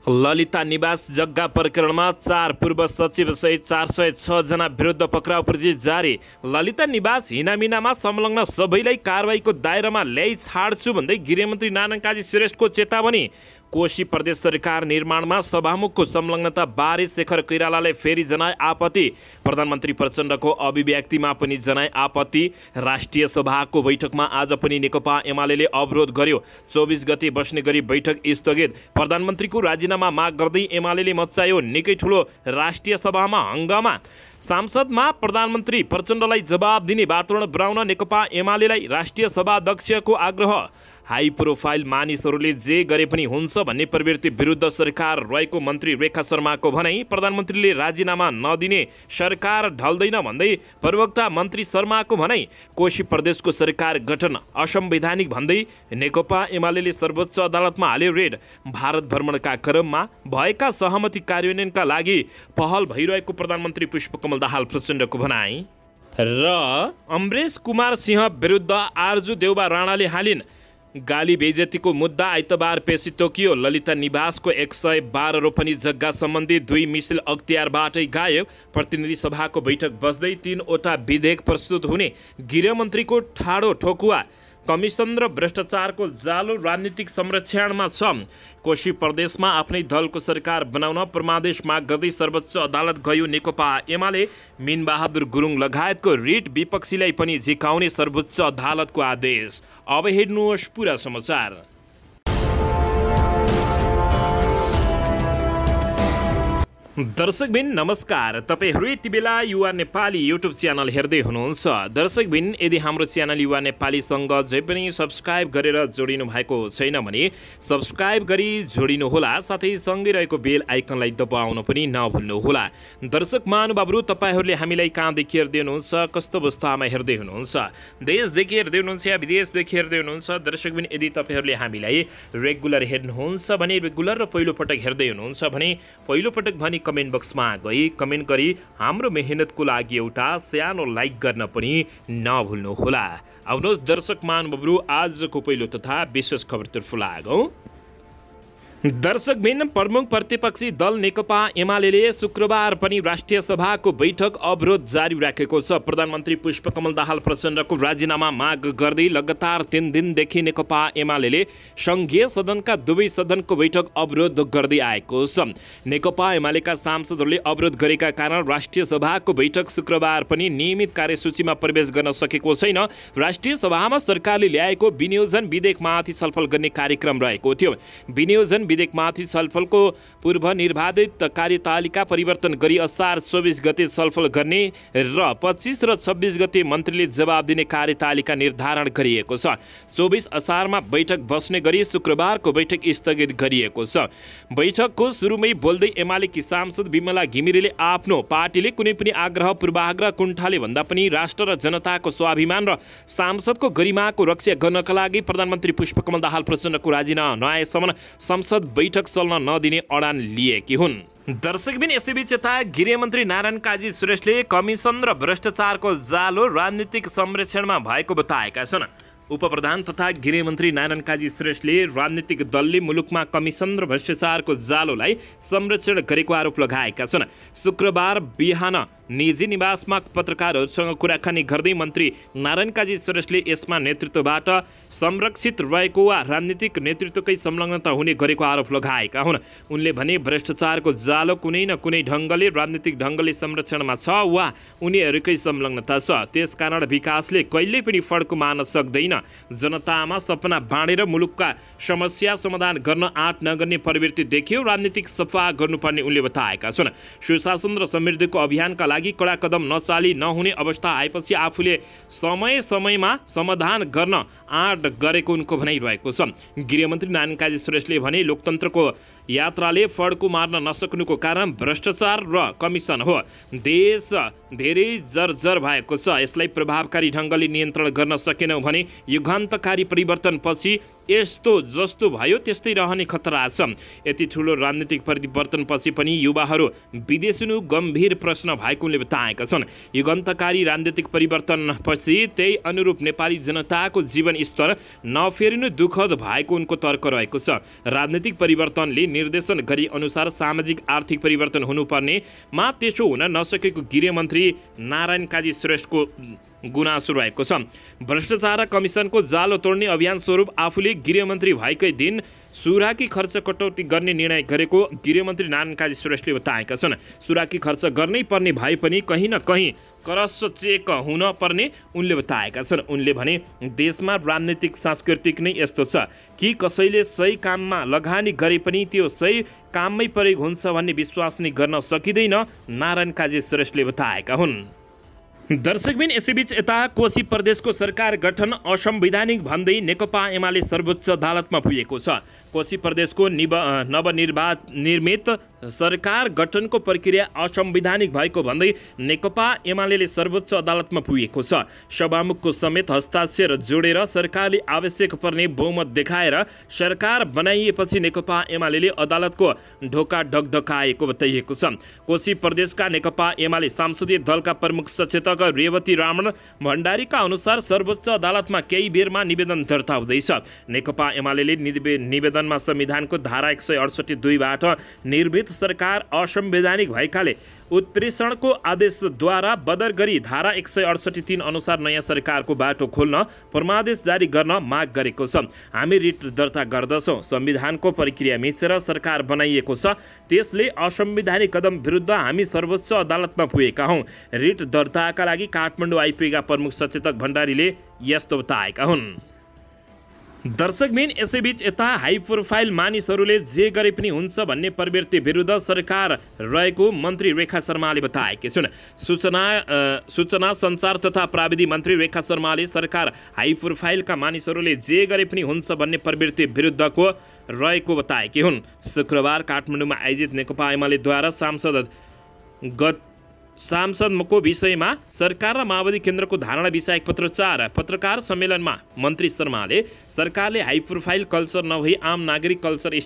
ललिता निवास जग्गा प्रकरणमा 4 पूर्व सचिव सहित 406 जना विरुद्ध पक्राउ पर्ची जारी। ललिता निवास हिनामिनामा संलग्न सबैलाई कारबाहीको दायरामा ल्याई छाड्छु भन्दै गृहमन्त्री नारायण काजी श्रेष्ठको चेतावनी। कोशी प्रदेश सरकार निर्माणमा सभामुखको संलग्नता बारे शेखर कोइरालाले फेरि जनाए आपत्ति। प्रधानमन्त्री प्रचण्डको अभिव्यक्तिमा पनि जनाए आपत्ति। राष्ट्रिय सभाको बैठकमा आज पनि नेकपा एमालेले अवरोध गर्यो। 24 गते बस्ने गरी बैठक स्थगित। प्रधानमन्त्रीको राजीनामा माग गर्दै एमालेले मच्चायो निकै ठुलो राष्ट्रिय सभामा हंगामा। सांसदमा प्रधानमन्त्री प्रचण्डलाई जवाब दिने वातावरण बनाउन नेकपा एमालेलाई राष्ट्रिय सभा अध्यक्षको आग्रह। हाई प्रोफाइल मानिसहरूले जे गरे पनि हुन्छ भन्ने प्रवृत्ति विरुद्ध सरकार रहेको मन्त्री रेखा शर्माको भनाई। प्रधानमन्त्रीले राजीनामा नदिने सरकार ढल्दैन भन्दै प्रवक्ता मन्त्री शर्माको भनाई। कोशी प्रदेशको सरकार गठन असंवैधानिक भन्दै नेकपा एमालेले सर्वोच्च अदालतमा हाल्यो रेड। भारत भ्रमणका क्रममा भएका सहमति कार्यान्वयनका लागि पहल भइरहेको प्रधानमन्त्री पुष्पकमल दाहाल प्रचण्डको भनाई। र अमरेश कुमार सिंह विरुद्ध आरजु देउबा राणाले हालिन्। गाली बेइज्जतीको मुद्दा आइतबार पेशी तोकियो। ललिता निवासको 112 रोपनी जग्गा सम्बन्धी 2 मिसिल अख्तियारबाटै गायब। प्रतिनिधि सभाको बैठक बस्दै 3वटा विधेयक प्रस्तुत हुने। गृहमन्त्रीको ठाडो ठोकुवा। कमिसन र भ्रष्टाचारको जालो राजनीतिक संरक्षणमा छ। कोशी प्रदेशमा आफ्नै दलको सरकार बनाउन परमादेश माग गर्दै सर्वोच्च अदालत गयो नेकपा एमाले। मीनबहादुर गुरुङ लगायतको रिट विपक्षीलाई पनि झिकाउने सर्वोच्च अदालतको आदेश। अब हेर्नुहोस् पुरा समाचार। दर्शकबिन नमस्कार, तपाईहरू यति बेला युवा नेपाली युट्युब च्यानल हेर्दै हुनुहुन्छ। दर्शकबिन यदि हाम्रो च्यानल युवा नेपालीसँग जे पनि सब्स्क्राइब गरेर जोडिनु भएको छैन भने सब्स्क्राइब गरी जोडिनुहोला, साथै सँगै रहेको बेल आइकनलाई दबाउन पनि नभुल्नुहोला। दर्शक महानुभावहरू, तपाईहरूले हामीलाई कहाँदेखि हेर्दै हुनुहुन्छ, कस्तो अवस्थामा हेर्दै हुनुहुन्छ, देशदेखि हेर्दै हुनुहुन्छ या विदेशदेखि हेर्दै हुनुहुन्छ? दर्शकबिन यदि तपाईहरूले हामीलाई रेगुलर हेर्नुहुन्छ भने रेगुलर र पहिलोपटक हेर्दै हुनुहुन्छ भने पहिलोपटक भने कमेन्ट बक्समा गई कमेन्ट गरी हाम्रो मेहनतको लागि एउटा सानो लाइक गर्न पनि नभुल्नुहोला। आउनुहोस् दर्शक महानुभावहरू, आजको पहिलो तथा विशेष खबरतर्फ लागौं। दर्शकबिन, प्रमुख प्रतिपक्षी दल नेकपा एमालेले शुक्रबार पनि राष्ट्रिय सभाको बैठक अवरोध जारी राखेको छ। प्रधानमन्त्री पुष्पकमल दाहाल प्रचण्डको राजीनामा माग गर्दै लगातार 3 दिनदेखि नेकपा एमालेले संघीय सदनका दुवै सदनको बैठक अवरोध गर्दै आएको छ। नेकपा एमालेका सांसदहरूले अवरोध गरेका कारण राष्ट्रिय सभाको बैठक शुक्रबार पनि नियमित कार्यसूचीमा प्रवेश गर्न सकेको छैन। राष्ट्रिय सभामा सरकारले ल्याएको विनियोजन विधेयकमाथि छलफल गर्ने कार्यक्रम रहेको थियो। विनियोजन विधेयकमाथि छलफलको पूर्व निर्धारित कार्यतालिका परिवर्तन गरी असार 24 गते छलफल गर्ने र 25 र 26 गते मन्त्रीले जवाब दिने कार्यतालिका निर्धारण गरिएको छ। 24 असारमा बैठक बस्ने गरी शुक्रबारको बैठक स्थगित गरिएको छ। बैठकको सुरुमै बोल्दै एमालेकी सांसद विमला घिमिरेले आफ्नो पार्टीले कुनै पनि आग्रह पूर्वाग्रह कुण्ठाले भन्दा पनि राष्ट्र र जनताको स्वाभिमान र सांसदको गरिमाको रक्षा गर्नका लागि प्रधानमन्त्री पुष्पकमल दाहाल प्रचण्डको राजीनामा नआएसम्म संसद बैठक चल्न नदिने अडान लिएकी हुन्। दर्शकबिन, यसैबीच यता गृहमन्त्री नारायण काजी श्रेष्ठले कमिसन र भ्रष्टाचारको जालो राजनीतिक संरक्षणमा भएको बताएका छन्। उपप्रधान तथा गृहमन्त्री नारायण काजी श्रेष्ठले राजनीतिक दलले मुलुकमा कमिसन र भ्रष्टाचारको जालोलाई संरक्षण गरेको आरोप लगाएका छन्। शुक्रबार बिहान निजी निवासमा पत्रकारहरूसँग कुराकानी गर्दै मन्त्री नारायण काजी श्रेष्ठले यसमा नेतृत्वबाट संरक्षित रहेको वा राजनीतिक नेतृत्वकै संलग्नता हुने गरेको आरोप लगाएका हुन्। उनले भने भ्रष्टाचारको जालो कुनै न कुनै ढङ्गले राजनीतिक ढङ्गले संरक्षणमा छ वा उनीहरूकै संलग्नता छ। त्यसकारण विकासले कहिल्यै पनि फड्को मार्न सक्दैन। जनतामा सपना बाँडेर मुलुकका समस्या समाधान गर्न आँट नगर्ने प्रवृत्ति देखियो। राजनीतिक सफा गर्नुपर्ने उनले बताएका छन्। सुशासन र समृद्धिको अभियानका लागि कडा कदम नचाली नहुने अवस्था आएपछि आफूले समय समयमा समाधान गर्न आँट गरेको उनको भनाइरहेको छ। गृहमन्त्री नारायण काजी श्रेष्ठले भने लोकतन्त्रको यात्राले फड्को मार्न नसक्नुको कारण भ्रष्टाचार र कमिसन हो। देश धेरै जर्जर भएको छ। यसलाई प्रभावकारी ढङ्गले नियन्त्रण गर्न सकेनौँ भने युगान्तकारी परिवर्तनपछि यस्तो जस्तो भयो त्यस्तै रहने खतरा छ। यति ठुलो राजनीतिक परिवर्तनपछि पनि युवाहरू विदेश हुनु गम्भीर प्रश्न भएको उनले बताएका छन्। युगान्तकारी राजनीतिक परिवर्तनपछि त्यही अनुरूप नेपाली जनताको जीवन स्तर नफेरिनु दुःखद भएको उनको तर्क रहेको छ। राजनीतिक परिवर्तनले निर्देशन गरी अनुसार सामाजिक आर्थिक परिवर्तन हुनुपर्नेमा त्यसो हुन नसकेको गृहमन्त्री नारायण काजी श्रेष्ठको गुनासो रहेको छ। भ्रष्टाचार कमिसनको जालो तोड्ने अभियान स्वरूप आफूले गृहमन्त्री भएकै दिन सुराकी खर्च कटौती गर्ने निर्णय गरेको गृहमन्त्री नारायण काजी श्रेष्ठले बताएका छन्। सुराकी खर्च गर्नै पर्ने भए पनि कहीँ न कहीँ क्रस चेक हुन पर्ने उनले बताएका छन्। उनले भने देशमा राजनीतिक सांस्कृतिक नै यस्तो छ कि कसैले सही काममा लगानी गरे पनि त्यो सही काममै प्रयोग हुन्छ भन्ने विश्वास नै गर्न सकिँदैन, नारायण काजी श्रेष्ठले बताएका हुन्। दर्शकबिन यसैबीच यता कोशी प्रदेशको सरकार गठन असंवैधानिक भन्दै नेकपा एमाले सर्वोच्च अदालतमा पुगेको छ। कोशी प्रदेशको नवनिर्मित सरकार गठनको प्रक्रिया असंवैधानिक भएको भन्दै नेकपा एमाले सर्वोच्च अदालतमा पुगेको छ। सभामुखको समेत हस्ताक्षर जोडेर सरकारले आवश्यक पर्ने बहुमत देखाएर सरकार बनाइएपछि नेकपा एमाले अदालतको ढोका ढकढकाएको बताइएको छ। कोशी प्रदेशका नेकपा एमाले संसदीय दलका प्रमुख सचेतक रेवती रमण भण्डारीका अनुसार सर्वोच्च अदालतमा केही बेरमा निवेदन दर्ता हुँदैछ। नेकपा एमाले निवेदनमा संविधानको धारा 168(2) बाट निर्मित सरकार असंवैधानिक भएकाले उत्प्रेषणको आदेशद्वारा बदर गरी धारा 168(3) अनुसार नयाँ सरकारको बाटो खोल्न परमादेश जारी गर्न माग गरेको छ। हामी रिट दर्ता गर्दछौँ। संविधानको प्रक्रिया मिचेर सरकार बनाइएको छ, त्यसले असंवैधानिक कदम विरुद्ध हामी सर्वोच्च अदालतमा पुगेका हौँ। रिट दर्ताका लागि काठमाडौँ आइपुगेका प्रमुख सचेतक भण्डारीले यस्तो बताएका हुन्। दर्शकबिन यसैबीच यता हाई प्रोफाइल मानिसहरूले जे गरे पनि हुन्छ भन्ने प्रवृत्ति विरुद्ध सरकार रहेको मन्त्री रेखा शर्माले बताएकी छिन्। सूचना सञ्चार तथा प्राविधि मन्त्री रेखा शर्माले सरकार हाई प्रोफाइलका मानिसहरूले जे गरे पनि हुन्छ भन्ने प्रवृत्ति विरुद्धको रहेको बताएकी हुन्। शुक्रबार काठमाडौँमा आयोजित नेकपा एमालेद्वारा सांसदको विषयमा सरकार र माओवादी केन्द्रको धारणा विषयक पत्रकार सम्मेलनमा मन्त्री शर्माले सरकारले हाई प्रोफाइल कल्चर नभई आम नागरिक कल्चर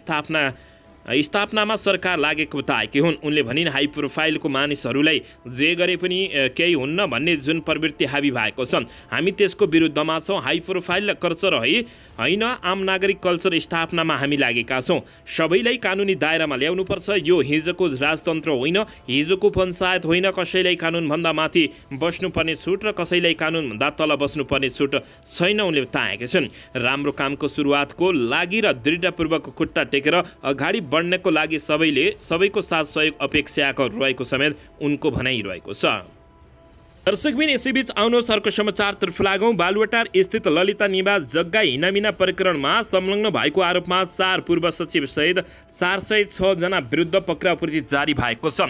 स्थापनामा सरकार लागेको बताएकी हुन्। उनले भनिन् हाई प्रोफाइलको मानिसहरूलाई जे गरे पनि केही हुन्न भन्ने जुन प्रवृत्ति हावी भएको छ, हामी त्यसको विरुद्धमा छौँ। हाई प्रोफाइल कल्चर होइन, आम नागरिक कल्चर स्थापनामा हामी लागेका छौँ। सबैलाई कानुनी दायरामा ल्याउनुपर्छ। यो हिजोको राजतन्त्र होइन, हिजोको पञ्चायत होइन। कसैलाई कानुनभन्दा माथि बस्नुपर्ने छुट र कसैलाई कानुनभन्दा तल बस्नुपर्ने छुट छैन, उनले बताएका छन्। राम्रो कामको सुरुवातको लागि र दृढपूर्वक खुट्टा टेकेर अगाडि बढ्नको लागि सबैको साथ सहयोग अपेक्षा रहेको समेत उनको भनाइरहेको छ। दर्शकबिन यसैबीच आउनुहोस् अर्को समाचारतर्फ लागौँ। बालुवाटार स्थित ललिता निवास जग्गा हिनामिना प्रकरणमा संलग्न भएको आरोपमा 4 पूर्व सचिव सहित 406 जना विरुद्ध पक्राउ पर्ची जारी भएको छ।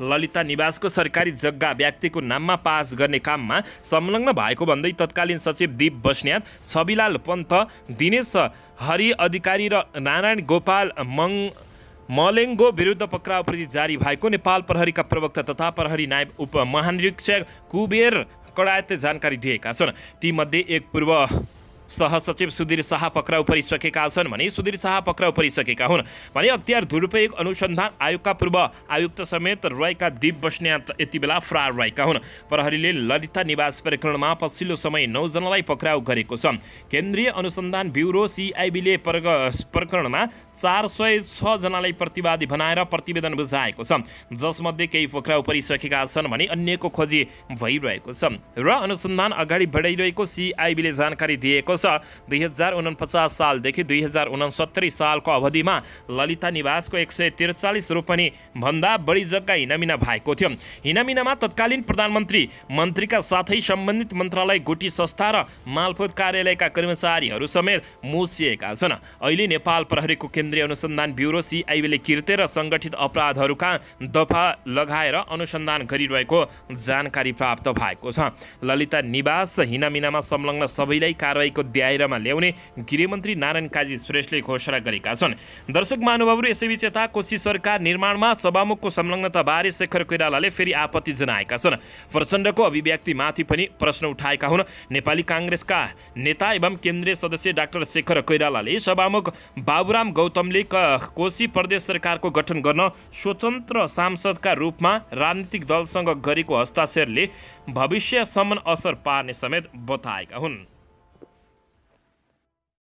ललिता निवासको सरकारी जग्गा व्यक्तिको नाममा पास गर्ने काममा संलग्न भएको भन्दै तत्कालीन सचिव दीप बस्नेत, छविलाल पन्त, दिनेश हरि अधिकारी र नारायण गोपाल मलेङ्गो विरुद्ध पक्राउ पर्ची जारी भएको नेपाल प्रहरीका प्रवक्ता तथा प्रहरी नायब उपमहानिरीक्षक कुबेर कडायतले जानकारी दिएका छन्। तीमध्ये एक पूर्व सहसचिव सुधीर शाह पक्राउ परिसकेका छन् भने सुधीर शाह पक्राउ परिसकेका हुन् भने अख्तियार दुरुपयोग अनुसन्धान आयोगका पूर्व आयुक्त समेत रहेका दीप बस्नेत यति बेला फरार रहेका हुन्। प्रहरीले ललिता निवास प्रकरणमा पछिल्लो समय 9 जनालाई पक्राउ गरेको छ। केन्द्रीय अनुसन्धान ब्युरो CIBले प्रकरणमा 406 जनालाई प्रतिवादी बनाएर प्रतिवेदन बुझाएको छ, जसमध्ये केही पक्राउ परिसकेका छन् भने अन्यको खोजी भइरहेको छ र अनुसन्धान अगाडि बढाइरहेको CIBले जानकारी दिएको छ। 2049 सालदेखि 2069 सालको अवधिमा ललिता निवासको 143 रोपनी भन्दा बढी जग्गा हिनामिना भएको थियो। हिनामिनामा तत्कालीन प्रधानमन्त्री मन्त्रीका साथै सम्बन्धित मन्त्रालय, गुटी संस्था र मालपोत कार्यालयका कर्मचारीहरू समेत मुसिएका छन्। अहिले नेपाल प्रहरीको केन्द्रीय अनुसन्धान ब्युरो CIBले कृत्य र सङ्गठित अपराधहरूका दफा लगाएर अनुसन्धान गरिरहेको जानकारी प्राप्त भएको छ। ललिता निवास हिनामिनामा संलग्न सबैलाई कारवाहीको दायरामा ल्याउने गृहमन्त्री नारायण काजी श्रेष्ठले घोषणा गरेका छन्। दर्शक महानुभावहरू, यसैबीच यता कोशी सरकार निर्माणमा सभामुखको संलग्नताबारे शेखर कोइरालाले फेरि आपत्ति जनाएका छन्। प्रचण्डको अभिव्यक्तिमाथि पनि प्रश्न उठाएका हुन्। नेपाली काङ्ग्रेसका नेता एवं केन्द्रीय सदस्य डाक्टर शेखर कोइरालाले सभामुख बाबुराम गौतमले कोशी प्रदेश सरकारको गठन गर्न स्वतन्त्र सांसदका रूपमा राजनीतिक दलसँग गरेको हस्ताक्षरले भविष्यसम्म असर पार्ने समेत बताएका हुन्।